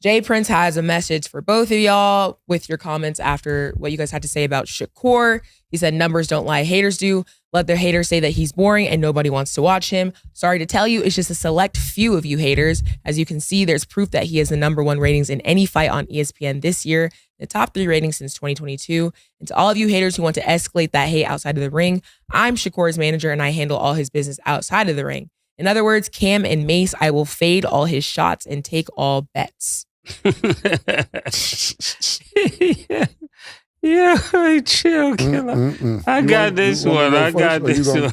Jay Prince has a message for both of y'all with your comments after what you guys had to say about Shakur. He said, numbers don't lie, haters do. Let their haters say that he's boring and nobody wants to watch him. Sorry to tell you, it's just a select few of you haters. As you can see, there's proof that he has the #1 ratings in any fight on ESPN this year, the top 3 ratings since 2022. And to all of you haters who want to escalate that hate outside of the ring, I'm Shakur's manager and I handle all his business outside of the ring. In other words, Cam and Mase, I will fade all his shots and take all bets. Yeah, chill, killer. I got this one. I got this one.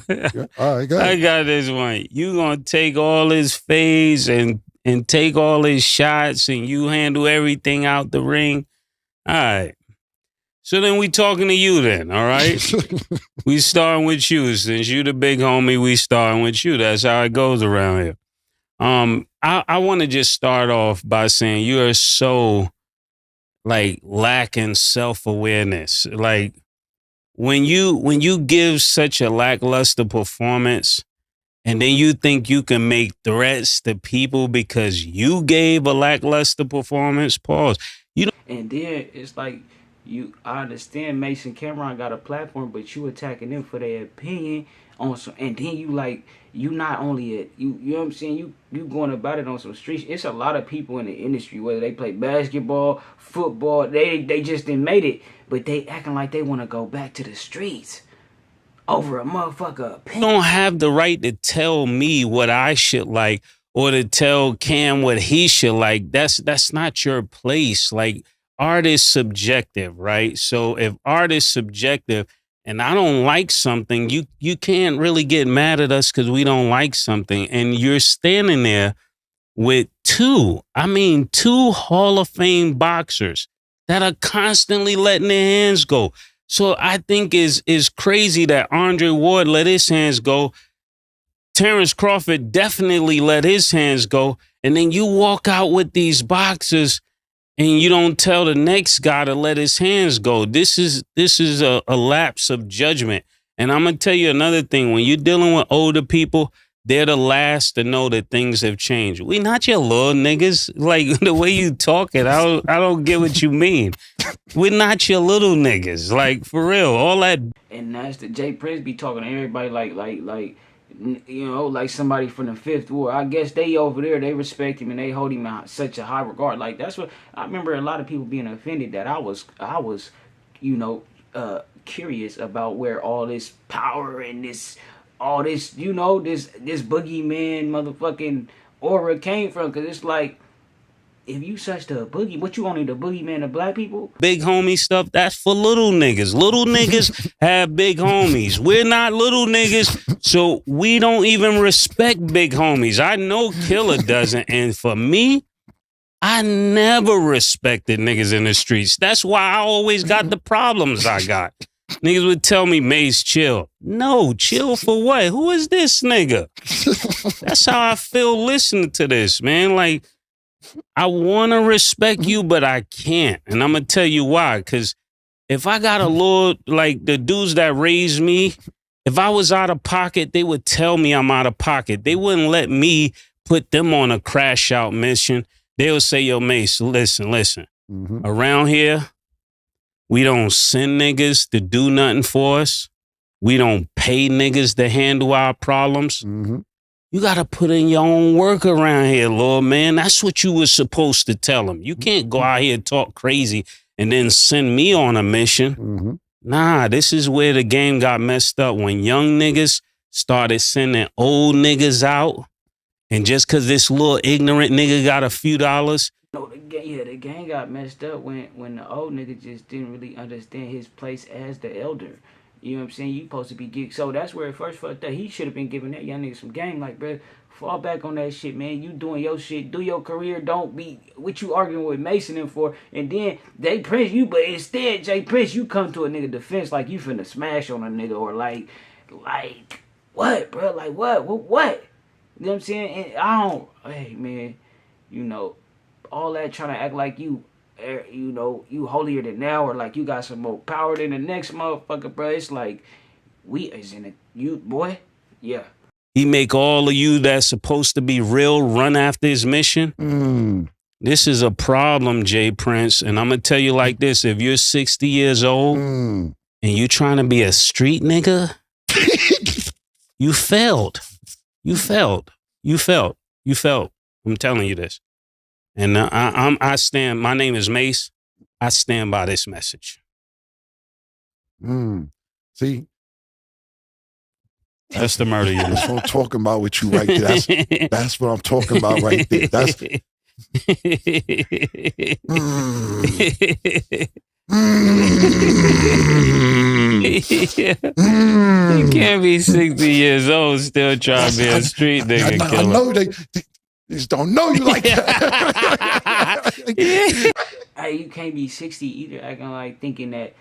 All right, go ahead. I got this one. You gonna take all his fades and take all his shots and you handle everything out the ring. All right. So then we talking to you then, all right? We starting with you. Since you the big homie, we starting with you. That's how it goes around here. I want to just start off by saying you are so lacking self-awareness. Like when you give such a lackluster performance and then you think you can make threats to people because you gave a lackluster performance, pause. And then it's like, I understand Mason Cameron got a platform, but you attacking them for their opinion on some, and then you not only you know what I'm saying, you going about it on some streets. It's a lot of people in the industry, whether they play basketball, football, they just didn't made it, but they acting like they want to go back to the streets over a motherfucker opinion. You don't have the right to tell me what I should like or to tell Cam what he should like. That's not your place. Like, art is subjective, right? So if art is subjective and I don't like something, you can't really get mad at us because we don't like something. And you're standing there with two Hall of Fame boxers that are constantly letting their hands go. So I think is crazy that Andre Ward let his hands go. Terrence Crawford definitely let his hands go. And then you walk out with these boxers and you don't tell the next guy to let his hands go. This is a lapse of judgment. And I'm going to tell you another thing. When you're dealing with older people, they're the last to know that things have changed. We not your little niggas. Like, the way you talking, I don't get what you mean. We're not your little niggas. Like, for real, all that. And that's the Jay Prince be talking to everybody like you know, like somebody from the Fifth Ward. I guess they over there, they respect him and they hold him in such a high regard. Like, that's what I remember, a lot of people being offended that I was you know, curious about where all this power and all this, you know, this boogeyman motherfucking aura came from. Because it's like, if you such the boogie, what you only the boogeyman of black people? Big homie stuff, that's for little niggas. Little niggas have big homies. We're not little niggas, so we don't even respect big homies. I know Killer doesn't, and for me, I never respected niggas in the streets. That's why I always got the problems I got. Niggas would tell me, Mase, chill. No, chill for what? Who is this nigga? That's how I feel listening to this, man. Like, I want to respect you, but I can't. And I'm going to tell you why. Because if I got a little, like the dudes that raised me, if I was out of pocket, they would tell me I'm out of pocket. They wouldn't let me put them on a crash out mission. They would say, yo, Mase, listen. Around here, we don't send niggas to do nothing for us. We don't pay niggas to handle our problems. You got to put in your own work around here, Lord, man. That's what you were supposed to tell them. You can't go out here and talk crazy and then send me on a mission. Nah, this is where the game got messed up. When young niggas started sending old niggas out, and just because this little ignorant nigga got a few dollars. No, the game got messed up when the old nigga just didn't really understand his place as the elder. You know what I'm saying? You supposed to be geek. So that's where it first fucked up. He should have been giving that young nigga some game. Like, bro, fall back on that shit, man. You doing your shit. Do your career. Don't be what you arguing with Mason and for. And then they Prince you, but instead, Jay Prince, you come to a nigga defense like you finna smash on a nigga or like what, bro? Like what? You know what I'm saying? And hey, man, you know, all that trying to act like you know, you holier than thou, or like you got some more power than the next motherfucker, bro. It's like, we is in a, you, boy, yeah. He make all of you that's supposed to be real run after his mission. This is a problem, Jay Prince. And I'm going to tell you like this. If you're 60 years old and you trying to be a street nigga, you failed. You failed. You failed. You failed. I'm telling you this. And I stand, my name is Mase. I stand by this message. See? That's the murder unit. That's what I'm talking about with you right there. That's what I'm talking about right there. That's You can't be 60 years old still trying to be a street nigga killer. I know they just don't know you like that. Hey, you can't be 60 either acting like thinking that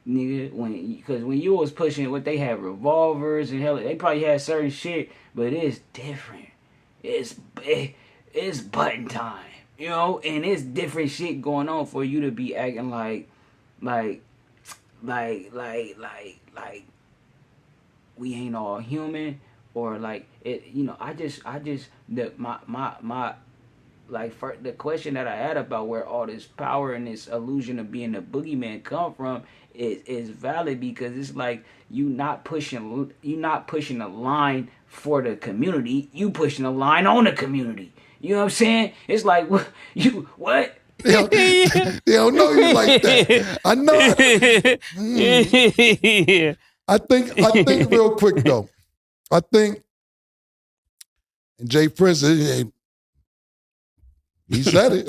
nigga because when you was pushing what they had revolvers and hell they probably had certain shit, but it's different. It's button time, you know, and it's different shit going on for you to be acting like we ain't all human or like it, you know. I just my like for the question that I had about where all this power and this illusion of being a boogeyman come from is valid because it's like you not pushing a line for the community, you pushing a line on the community. You know what I'm saying? It's like what? They don't know you like that. I know. I think real quick though. I think Jay Prince, he said it.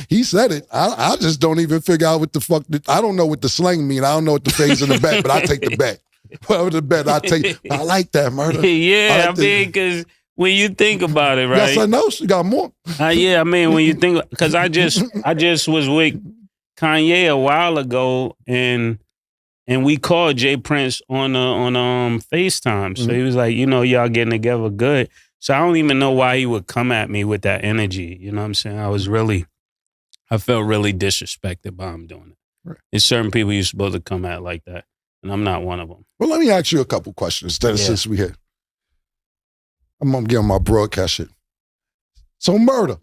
He said it. I just don't even figure out what the fuck. I don't know what the slang mean. I don't know what the phase in the bet, but I take the bet. Whatever the bet, I take. I like that, murder. Yeah, I mean, because when you think about it, right? Yes, I know. She got more. Yeah, I mean, when you think, because I just was with Kanye a while ago, and we called Jay Prince on FaceTime. So he was like, you know, y'all getting together good. So I don't even know why he would come at me with that energy. You know what I'm saying? I felt really disrespected by him doing it. Right. There's certain people you're supposed to come at like that, and I'm not one of them. Well, let me ask you a couple questions since we here. I'm gonna get on my broadcast shit. So murder.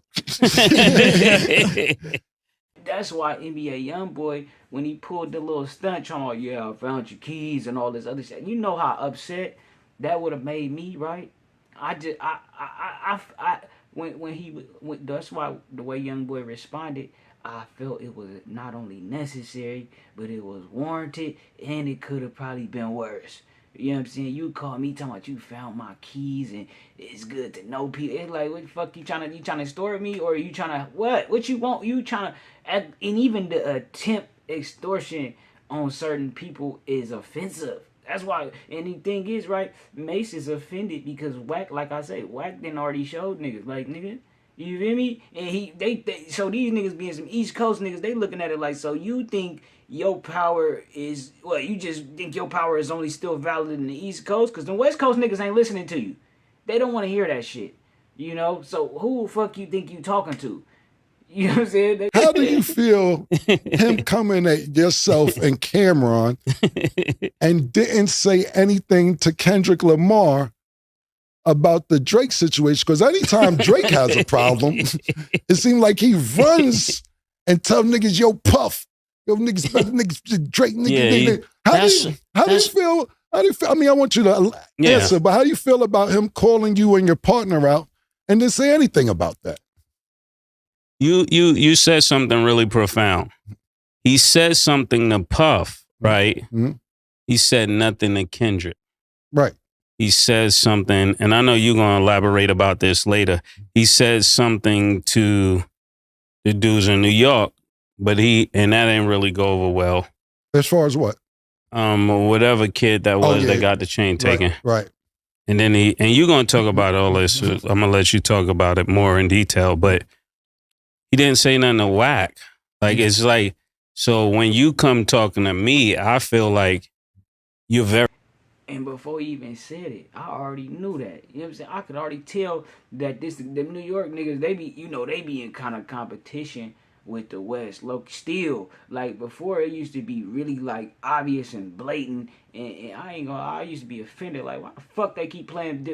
That's why NBA YoungBoy, when he pulled the little stunt, trying, yeah, I found your keys and all this other shit. You know how upset that would have made me, right? That's why the way YoungBoy responded, I felt it was not only necessary, but it was warranted, and it could have probably been worse. You know what I'm saying? You call me talking about you found my keys and it's good to know people. It's like, what the fuck you trying to extort me, or you trying to what you want? You trying to and even the attempt extortion on certain people is offensive. That's why. And the thing is, right? Mase is offended because Wack, like I say, Wack then already showed niggas like nigga. You feel me? And they so these niggas being some East Coast niggas, they looking at it like, so you think your power is what? You just think your power is only still valid in the East Coast? Because the West Coast niggas ain't listening to you. They don't want to hear that shit. You know? So who the fuck you think you talking to? You know what I'm saying? How do you feel him coming at yourself and Cameron and didn't say anything to Kendrick Lamar about the Drake situation? Because anytime Drake has a problem, it seems like he runs and tell niggas, yo, Puff, yo, niggas, Drake, nigga. How do you feel? I mean, I want you to answer, but how do you feel about him calling you and your partner out and didn't say anything about that? You said something really profound. He said something to Puff, right? Mm-hmm. He said nothing to Kendrick. Right. He says something, and I know you're going to elaborate about this later. He says something to the dudes in New York, but that didn't really go over well. As far as what? Whatever kid that was that got the chain taken. Right. And then you're going to talk about all this. I'm going to let you talk about it more in detail, but he didn't say nothing to Wack. Like, it's like, so when you come talking to me, I feel like you're very. And before he even said it, I already knew that. You know what I'm saying? I could already tell that the New York niggas, they be in kind of competition with the West. Look, still, like before it used to be really like obvious and blatant. And I used to be offended. Like, why the fuck they keep playing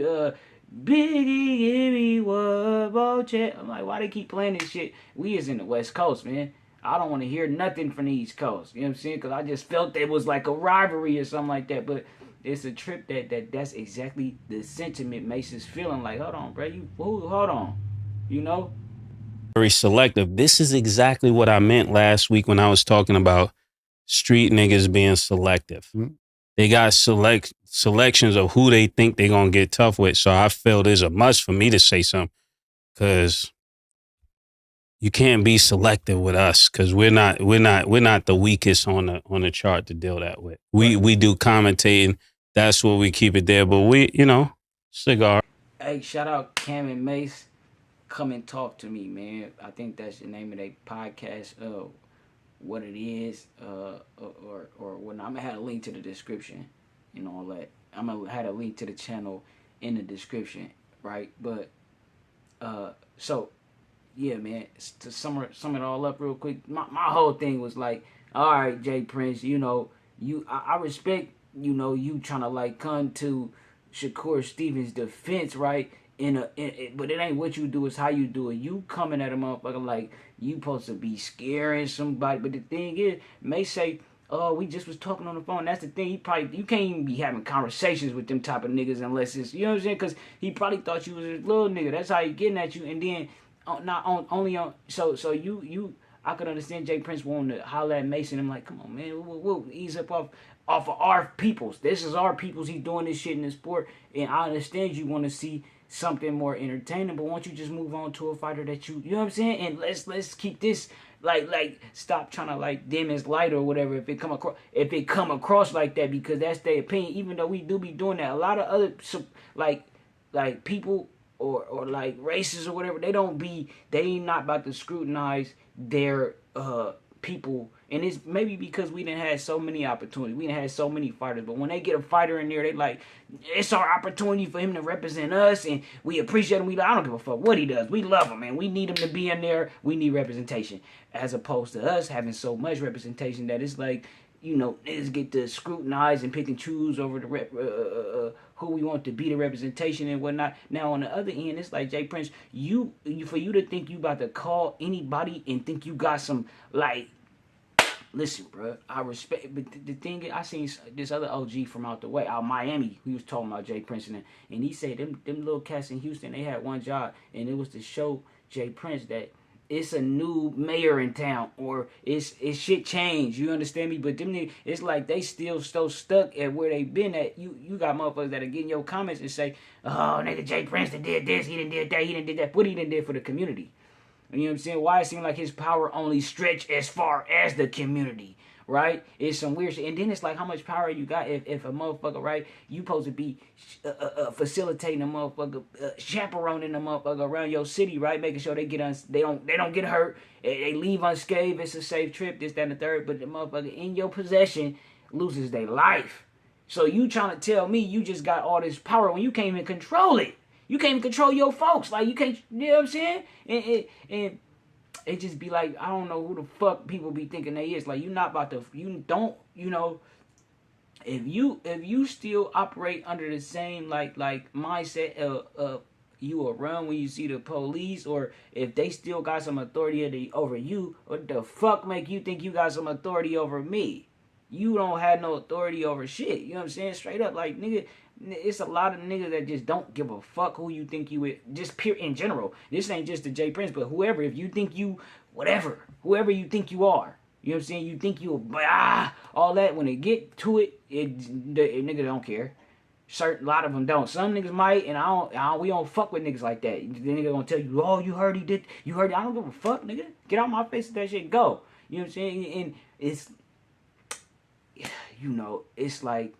Biggie, give me one more chance. I'm like, why they keep playing this shit? We is in the West Coast, man. I don't want to hear nothing from the East Coast. You know what I'm saying? Because I just felt there was like a rivalry or something like that. But it's a trip that's exactly the sentiment Mase is feeling. Like, hold on, bro. Hold on. You know? Very selective. This is exactly what I meant last week when I was talking about street niggas being selective. Mhm. They got selections of who they think they're gonna get tough with. So I feel there's a must for me to say something, because you can't be selective with us, because we're not the weakest on the chart to deal that with. We do commentating. That's what we keep it there. But we, cigar. Hey, shout out Cam and Mase. Come and talk to me, man. I think that's the name of their podcast. What it is, or when I'm gonna have a link to the description and all that. I'm gonna have a link to the channel in the description, right? But so yeah, man. To sum it all up real quick, my whole thing was like, all right, Jay Prince, I respect, you trying to like come to Shakur Stevens' defense, right? But it ain't what you do, it's how you do it. You coming at a motherfucker like you supposed to be scaring somebody. But the thing is, may say, oh, we just was talking on the phone. That's the thing. You can't even be having conversations with them type of niggas unless it's, you know what I'm saying? Because he probably thought you was a little nigga. That's how he getting at you. And then not on only on so you I could understand Jay Prince wanting to holler at Mason. I'm like, come on, man, we'll ease up off of our peoples. This is our peoples. He doing this shit in the sport, and I understand you want to see something more entertaining, but won't you just move on to a fighter that you know what I'm saying? And let's keep this like stop trying to like dim his light or whatever if it come across like that, because that's their opinion. Even though we do be doing that, a lot of other like people or like races or whatever, they not about to scrutinize their people. And it's maybe because we didn't have so many opportunities, we didn't have so many fighters, but when they get a fighter in there, they like, it's our opportunity for him to represent us, and we appreciate him. I don't give a fuck what he does, we love him, man. We need him to be in there. We need representation, as opposed to us having so much representation that it's like, niggas get to scrutinize and pick and choose over the who we want to be the representation and whatnot. Now on the other end, it's like, Jay Prince, for you to think you about to call anybody and think you got some like, listen, bro, I respect, but the thing is, I seen this other OG from out the way, out Miami, he was talking about Jay Prince, and he said them little cats in Houston, they had one job, and it was to show Jay Prince that it's a new mayor in town, or it's shit changed. You understand me? But them niggas, it's like they still so stuck at where they been at. You got motherfuckers that are getting your comments and say, oh, nigga, Jay Prince did this, he didn't did that, he didn't did that. What he didn't did for the community? You know what I'm saying? Why it seems like his power only stretch as far as the community, right? It's some weird shit. And then it's like, how much power you got if a motherfucker, right? You supposed to be facilitating a motherfucker, chaperoning a motherfucker around your city, right? Making sure they don't get hurt, they leave unscathed. It's a safe trip, this, that, and the third. But the motherfucker in your possession loses their life. So you trying to tell me you just got all this power when you can't even control it? You can't even control your folks. Like, you can't, you know what I'm saying? And it just be like, I don't know who the fuck people be thinking they is. Like, you not about to, you don't, if you still operate under the same, like mindset of you will run when you see the police, or if they still got some authority over you, what the fuck make you think you got some authority over me? You don't have no authority over shit. You know what I'm saying? Straight up, like, nigga, it's a lot of niggas that just don't give a fuck who you think you is. Just pure in general. This ain't just the Jay Prince, but whoever. If you think you, whatever, whoever you think you are. You know what I'm saying? You think you, all that. When they get to it, nigga don't care. A lot of them don't. Some niggas might, and we don't fuck with niggas like that. The nigga gonna tell you, oh, you heard he did, you heard it. I don't give a fuck, nigga. Get out my face with that shit, go. You know what I'm saying? And it's, it's like,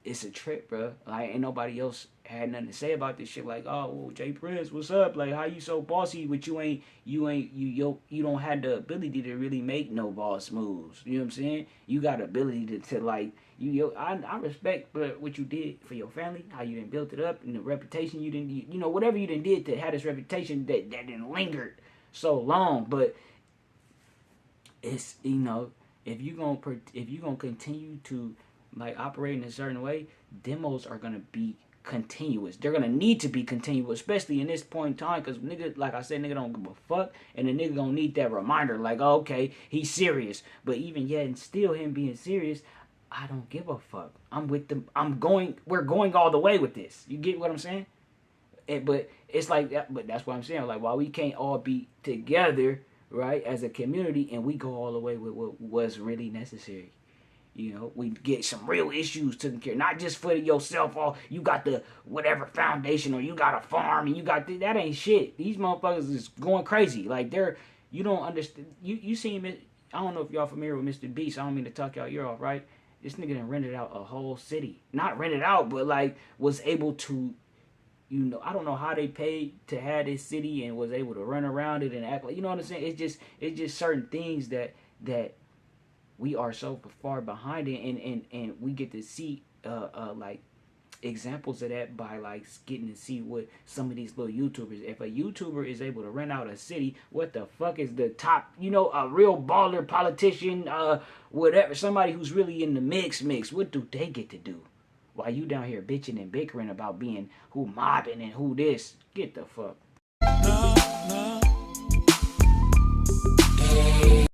it's a trip, bro. Like, ain't nobody else had nothing to say about this shit. Like, oh, well, Jay Prince, what's up? Like, how you so bossy, but you don't have the ability to really make no boss moves. You know what I'm saying? You got the ability to like, I respect, but what you did for your family, how you done built it up, and the reputation you didn't, whatever you done did to have this reputation that didn't linger so long. But it's, if you gonna continue to like operate in a certain way, demos are gonna be continuous. They're gonna need to be continuous, especially in this point in time, because nigga, like I said, nigga don't give a fuck, and the nigga gonna need that reminder, like, oh, okay, he's serious. But even yet, and still him being serious, I don't give a fuck. I'm with them. We're going all the way with this. You get what I'm saying? But it's like that. But that's what I'm saying. Like, while we can't all be together, right, as a community, and we go all the way with what was really necessary. You know, we get some real issues taken care of, not just for yourself. Or you got the whatever foundation, or you got a farm, and you got that ain't shit. These motherfuckers is going crazy. Like you don't understand. You seen it. I don't know if y'all familiar with Mr. Beast. I don't mean to talk y'all ear off, right? This nigga done rented out a whole city. Not rented out, but like was able to, you know, I don't know how they paid to have this city and was able to run around it and act like, you know what I'm saying? It's just certain things that we are so far behind it, and we get to see like examples of that by like getting to see what some of these little YouTubers. If a YouTuber is able to rent out a city, what the fuck is the top, you know, a real baller politician, whatever, somebody who's really in the mix, what do they get to do? While you down here bitching and bickering about being who mobbing and who this, get the fuck.